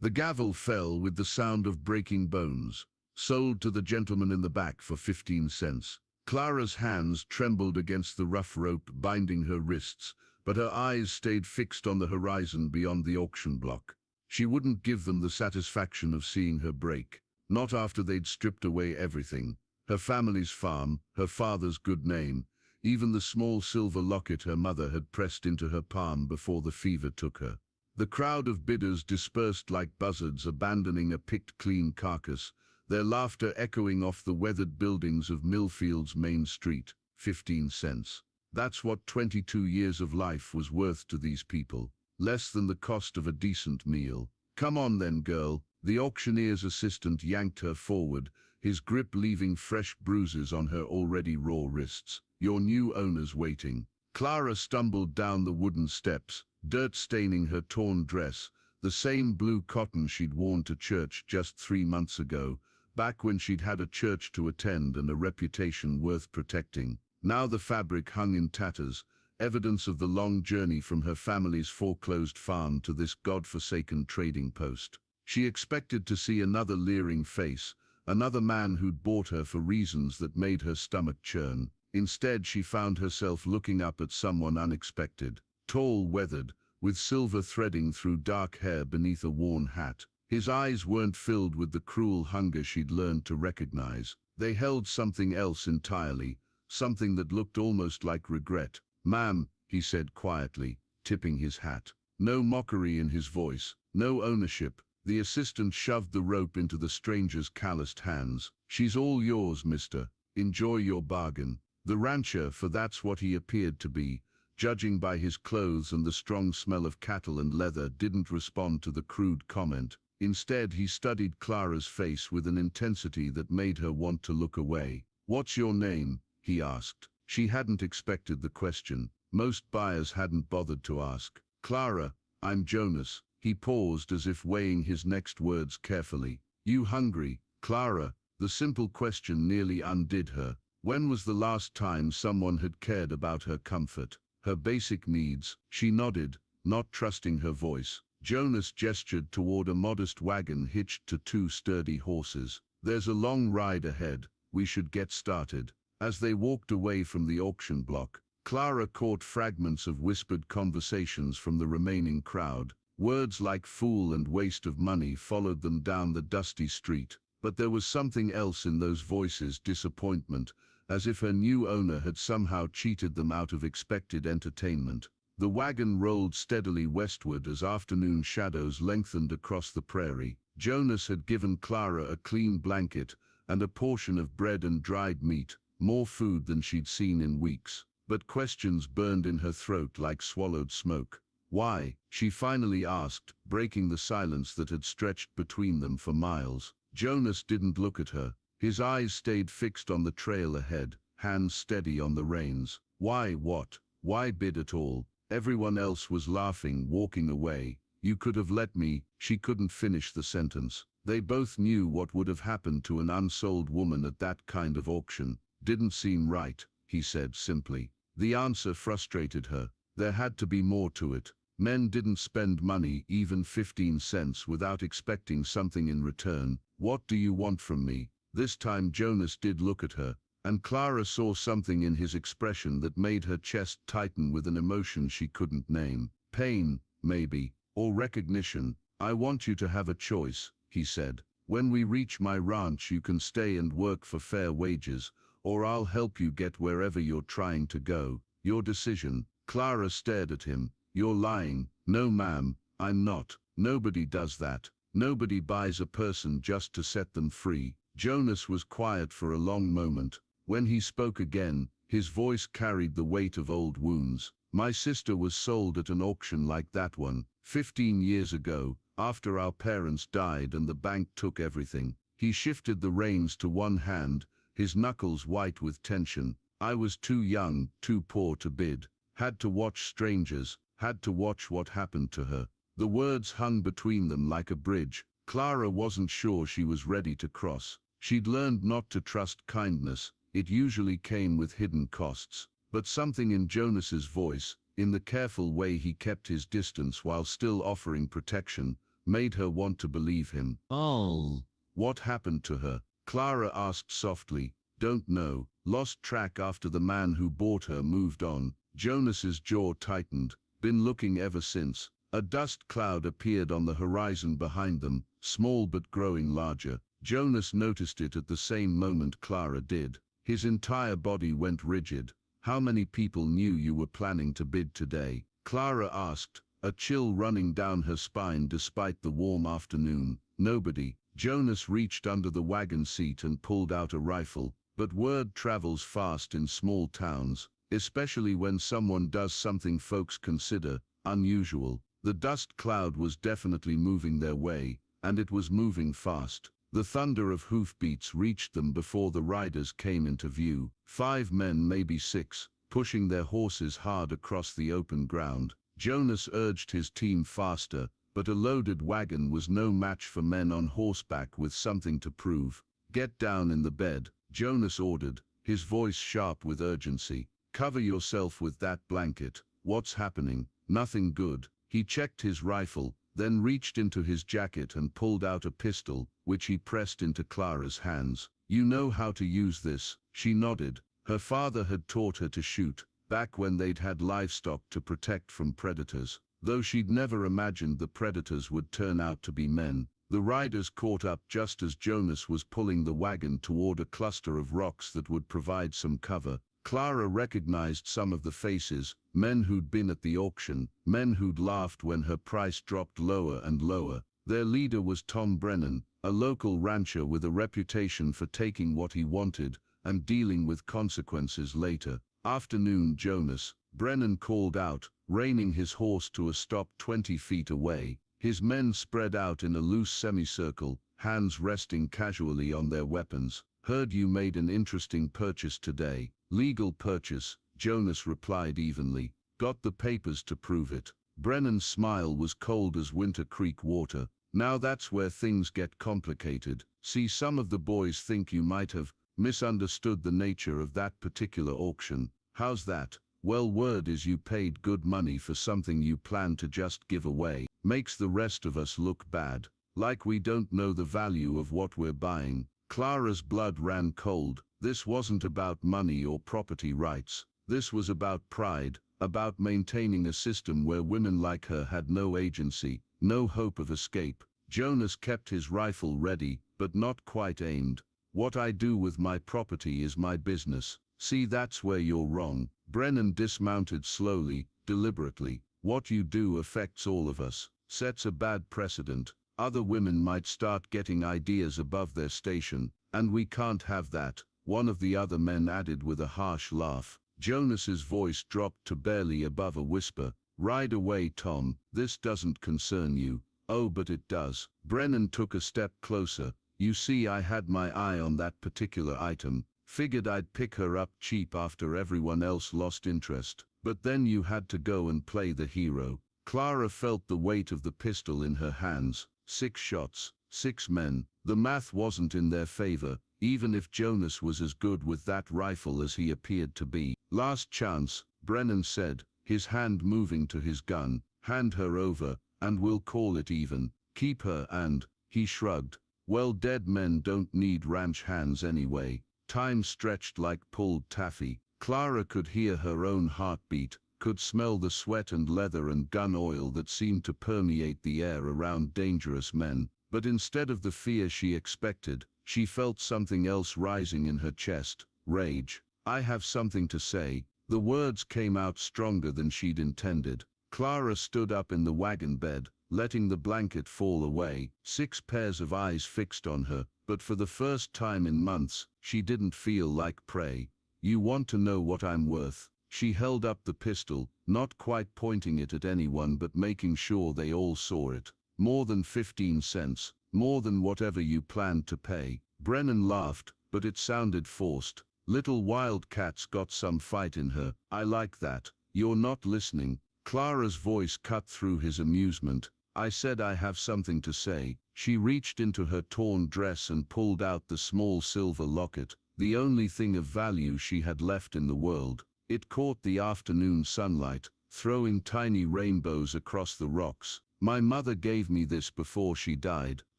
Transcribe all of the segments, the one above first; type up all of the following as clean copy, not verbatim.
The gavel fell with the sound of breaking bones. Sold to the gentleman in the back for 15 cents. Clara's hands trembled against the rough rope binding her wrists, but her eyes stayed fixed on the horizon beyond the auction block. She wouldn't give them the satisfaction of seeing her break. Not after they'd stripped away everything. Her family's farm, her father's good name, even the small silver locket her mother had pressed into her palm before the fever took her. The crowd of bidders dispersed like buzzards abandoning a picked clean carcass, their laughter echoing off the weathered buildings of Millfield's main street. 15 cents. That's what 22 years of life was worth to these people. Less than the cost of a decent meal. Come on then, girl. The auctioneer's assistant yanked her forward, his grip leaving fresh bruises on her already raw wrists. Your new owner's waiting. Clara stumbled down the wooden steps, dirt staining her torn dress, the same blue cotton she'd worn to church just 3 months ago, back when she'd had a church to attend and a reputation worth protecting. Now the fabric hung in tatters, evidence of the long journey from her family's foreclosed farm to this god-forsaken trading post. She expected to see another leering face, another man who'd bought her for reasons that made her stomach churn. Instead, she found herself looking up at someone unexpected, tall, weathered, with silver threading through dark hair beneath a worn hat. His eyes weren't filled with the cruel hunger she'd learned to recognize. They held something else entirely, something that looked almost like regret. "Ma'am," he said quietly, tipping his hat. No mockery in his voice, no ownership. The assistant shoved the rope into the stranger's calloused hands. "She's all yours, mister. Enjoy your bargain." The rancher, for that's what he appeared to be, judging by his clothes and the strong smell of cattle and leather, didn't respond to the crude comment. Instead, he studied Clara's face with an intensity that made her want to look away. "What's your name?" he asked. She hadn't expected the question. Most buyers hadn't bothered to ask. "Clara, I'm Jonas." He paused as if weighing his next words carefully. "You hungry, Clara?" The simple question nearly undid her. When was the last time someone had cared about her comfort, her basic needs? She nodded, not trusting her voice. Jonas gestured toward a modest wagon hitched to 2 sturdy horses. "There's a long ride ahead. We should get started." As they walked away from the auction block, Clara caught fragments of whispered conversations from the remaining crowd. Words like fool and waste of money followed them down the dusty street. But there was something else in those voices, disappointment, as if her new owner had somehow cheated them out of expected entertainment. The wagon rolled steadily westward as afternoon shadows lengthened across the prairie. Jonas had given Clara a clean blanket and a portion of bread and dried meat, more food than she'd seen in weeks. But questions burned in her throat like swallowed smoke. "Why?" she finally asked, breaking the silence that had stretched between them for miles. Jonas didn't look at her. His eyes stayed fixed on the trail ahead, hands steady on the reins. "Why what? Why bid at all? Everyone else was laughing, walking away. You could have let me." She couldn't finish the sentence. They both knew what would have happened to an unsold woman at that kind of auction. "Didn't seem right," he said simply. The answer frustrated her. There had to be more to it. Men didn't spend money, even 15 cents, without expecting something in return. "What do you want from me?" This time Jonas did look at her, and Clara saw something in his expression that made her chest tighten with an emotion she couldn't name. Pain, maybe, or recognition. "I want you to have a choice," he said. "When we reach my ranch, you can stay and work for fair wages, or I'll help you get wherever you're trying to go. Your decision." Clara stared at him. "You're lying." "No, ma'am, I'm not. Nobody does that. Nobody buys a person just to set them free." Jonas was quiet for a long moment. When he spoke again, his voice carried the weight of old wounds. "My sister was sold at an auction like that one, 15 years ago, after our parents died and the bank took everything." He shifted the reins to one hand, his knuckles white with tension. "I was too young, too poor to bid. Had to watch strangers, had to watch what happened to her." The words hung between them like a bridge. Clara wasn't sure she was ready to cross. She'd learned not to trust kindness. It usually came with hidden costs. But something in Jonas's voice, in the careful way he kept his distance while still offering protection, made her want to believe him. Oh. What happened to her? Clara asked softly. Don't know. Lost track after the man who bought her moved on. Jonas's jaw tightened. Been looking ever since. A dust cloud appeared on the horizon behind them, small but growing larger. Jonas noticed it at the same moment Clara did. His entire body went rigid. How many people knew you were planning to bid today? Clara asked, a chill running down her spine despite the warm afternoon. Nobody. Jonas reached under the wagon seat and pulled out a rifle. But word travels fast in small towns, especially when someone does something folks consider unusual. The dust cloud was definitely moving their way, and it was moving fast. The thunder of hoofbeats reached them before the riders came into view. 5 men, maybe 6, pushing their horses hard across the open ground. Jonas urged his team faster, but a loaded wagon was no match for men on horseback with something to prove. Get down in the bed, Jonas ordered, his voice sharp with urgency. Cover yourself with that blanket. What's happening? Nothing good. He checked his rifle, then reached into his jacket and pulled out a pistol, which he pressed into Clara's hands. You know how to use this? She nodded. Her father had taught her to shoot, back when they'd had livestock to protect from predators. Though she'd never imagined the predators would turn out to be men. The riders caught up just as Jonas was pulling the wagon toward a cluster of rocks that would provide some cover. Clara recognized some of the faces, men who'd been at the auction, men who'd laughed when her price dropped lower and lower. Their leader was Tom Brennan, a local rancher with a reputation for taking what he wanted and dealing with consequences later. Afternoon, Jonas, Brennan called out, reining his horse to a stop 20 feet away. His men spread out in a loose semicircle, hands resting casually on their weapons. Heard you made an interesting purchase today. Legal purchase, Jonas replied evenly. Got the papers to prove it. Brennan's smile was cold as Winter Creek water. Now that's where things get complicated. See, some of the boys think you might have misunderstood the nature of that particular auction. How's that? Well, word is you paid good money for something you plan to just give away. Makes the rest of us look bad, like we don't know the value of what we're buying. Clara's blood ran cold. This wasn't about money or property rights. This was about pride, about maintaining a system where women like her had no agency, no hope of escape. Jonas kept his rifle ready, but not quite aimed. What I do with my property is my business. See, that's where you're wrong. Brennan dismounted slowly, deliberately. What you do affects all of us, sets a bad precedent. Other women might start getting ideas above their station, and we can't have that, one of the other men added with a harsh laugh. Jonas's voice dropped to barely above a whisper. Ride away, Tom, this doesn't concern you. Oh, but it does. Brennan took a step closer. You see, I had my eye on that particular item. Figured I'd pick her up cheap after everyone else lost interest. But then you had to go and play the hero. Clara felt the weight of the pistol in her hands. 6 shots, 6 men. The math wasn't in their favor, even if Jonas was as good with that rifle as he appeared to be. Last chance, Brennan said, his hand moving to his gun. Hand her over, and we'll call it even. Keep her and, he shrugged. Well, dead men don't need ranch hands anyway. Time stretched like pulled taffy. Clara could hear her own heartbeat, could smell the sweat and leather and gun oil that seemed to permeate the air around dangerous men. But instead of the fear she expected, she felt something else rising in her chest, rage. I have something to say. The words came out stronger than she'd intended. Clara stood up in the wagon bed, letting the blanket fall away, 6 pairs of eyes fixed on her, but for the first time in months, she didn't feel like prey. You want to know what I'm worth? She held up the pistol, not quite pointing it at anyone but making sure they all saw it. More than 15 cents, more than whatever you planned to pay. Brennan laughed, but it sounded forced. Little wildcat's got some fight in her. I like that. You're not listening. Clara's voice cut through his amusement. I said I have something to say. She reached into her torn dress and pulled out the small silver locket, the only thing of value she had left in the world. It caught the afternoon sunlight, throwing tiny rainbows across the rocks. My mother gave me this before she died,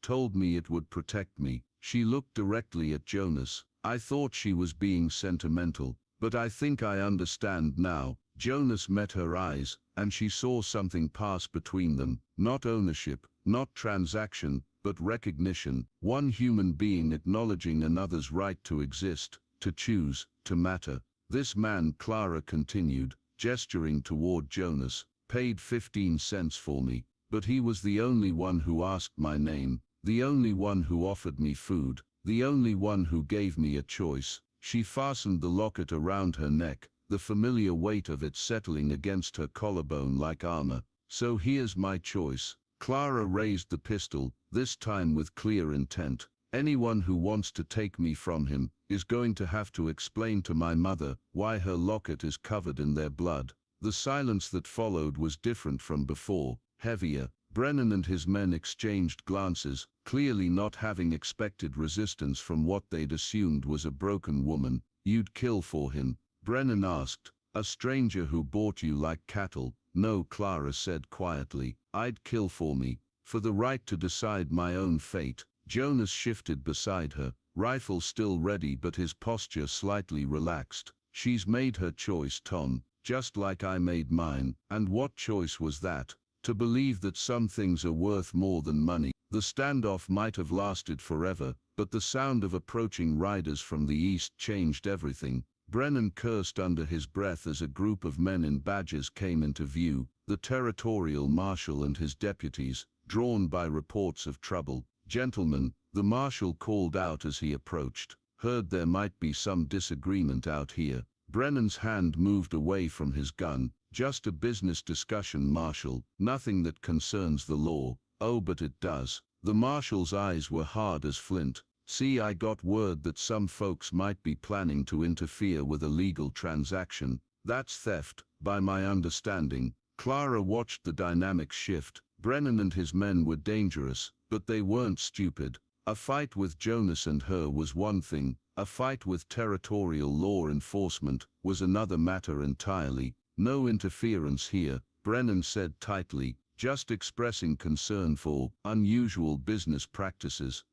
told me it would protect me. She looked directly at Jonas. I thought she was being sentimental, but I think I understand now. Jonas met her eyes, and she saw something pass between them. Not ownership, not transaction, but recognition. One human being acknowledging another's right to exist, to choose, to matter. This man, Clara continued, gesturing toward Jonas, paid 15 cents for me, but he was the only one who asked my name, the only one who offered me food, the only one who gave me a choice. She fastened the locket around her neck, the familiar weight of it settling against her collarbone like armor. So here's my choice. Clara raised the pistol, this time with clear intent. Anyone who wants to take me from him is going to have to explain to my mother why her locket is covered in their blood. The silence that followed was different from before, heavier. Brennan and his men exchanged glances, clearly not having expected resistance from what they'd assumed was a broken woman. You'd kill for him? Brennan asked. A stranger who bought you like cattle? No, Clara said quietly. I'd kill for me, for the right to decide my own fate. Jonas shifted beside her, rifle still ready but his posture slightly relaxed. She's made her choice, Tom, just like I made mine. And what choice was that? To believe that some things are worth more than money. The standoff might have lasted forever, but the sound of approaching riders from the east changed everything. Brennan cursed under his breath as a group of men in badges came into view, the territorial marshal and his deputies, drawn by reports of trouble. Gentlemen, the marshal called out as he approached. Heard there might be some disagreement out here. Brennan's hand moved away from his gun. Just a business discussion, Marshal, nothing that concerns the law. Oh, but it does. The marshal's eyes were hard as flint. See, I got word that some folks might be planning to interfere with a legal transaction. That's theft, by my understanding. Clara watched the dynamics shift. Brennan and his men were dangerous, but they weren't stupid. A fight with Jonas and her was one thing. A fight with territorial law enforcement was another matter entirely. No interference here, Brennan said tightly, just expressing concern for unusual business practices.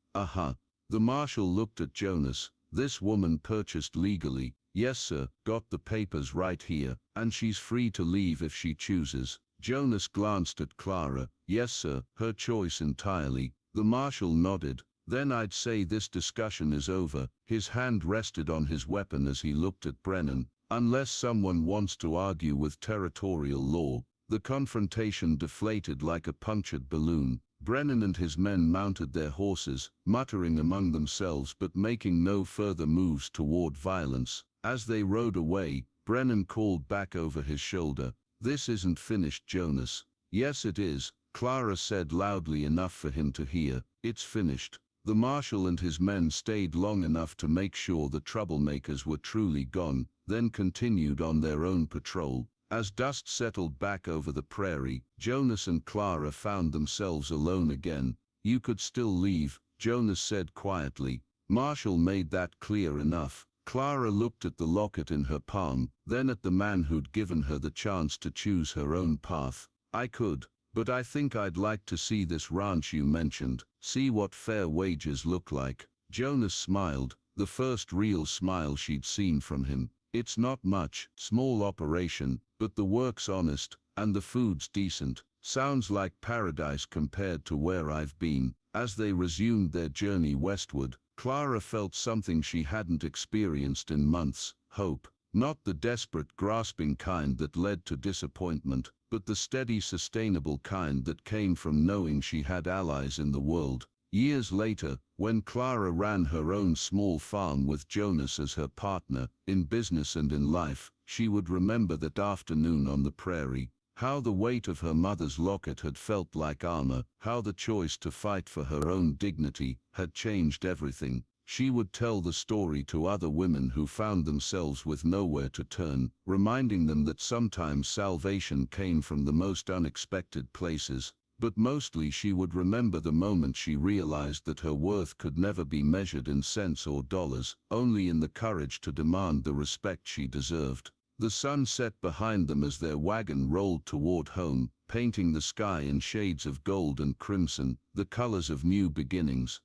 The marshal looked at Jonas. This woman purchased legally. Yes, sir, got the papers right here, and she's free to leave if she chooses. Jonas glanced at Clara. Yes, sir, her choice entirely. The marshal nodded. Then I'd say this discussion is over. His hand rested on his weapon as he looked at Brennan. Unless someone wants to argue with territorial law. The confrontation deflated like a punctured balloon. Brennan and his men mounted their horses, muttering among themselves but making no further moves toward violence. As they rode away, Brennan called back over his shoulder. This isn't finished, Jonas. Yes, it is, Clara said loudly enough for him to hear. It's finished. The marshal and his men stayed long enough to make sure the troublemakers were truly gone, then continued on their own patrol. As dust settled back over the prairie, Jonas and Clara found themselves alone again. You could still leave, Jonas said quietly. Marshall made that clear enough. Clara looked at the locket in her palm, then at the man who'd given her the chance to choose her own path. I could, but I think I'd like to see this ranch you mentioned, see what fair wages look like. Jonas smiled, the first real smile she'd seen from him. It's not much, small operation, but the work's honest, and the food's decent. Sounds like paradise compared to where I've been. As they resumed their journey westward, Clara felt something she hadn't experienced in months, hope. Not the desperate, grasping kind that led to disappointment, but the steady, sustainable kind that came from knowing she had allies in the world. Years later, when Clara ran her own small farm with Jonas as her partner, in business and in life, she would remember that afternoon on the prairie. How the weight of her mother's locket had felt like armor, how the choice to fight for her own dignity had changed everything. She would tell the story to other women who found themselves with nowhere to turn, reminding them that sometimes salvation came from the most unexpected places. But mostly she would remember the moment she realized that her worth could never be measured in cents or dollars, only in the courage to demand the respect she deserved. The sun set behind them as their wagon rolled toward home. painting the sky in shades of gold and crimson, the colors of new beginnings.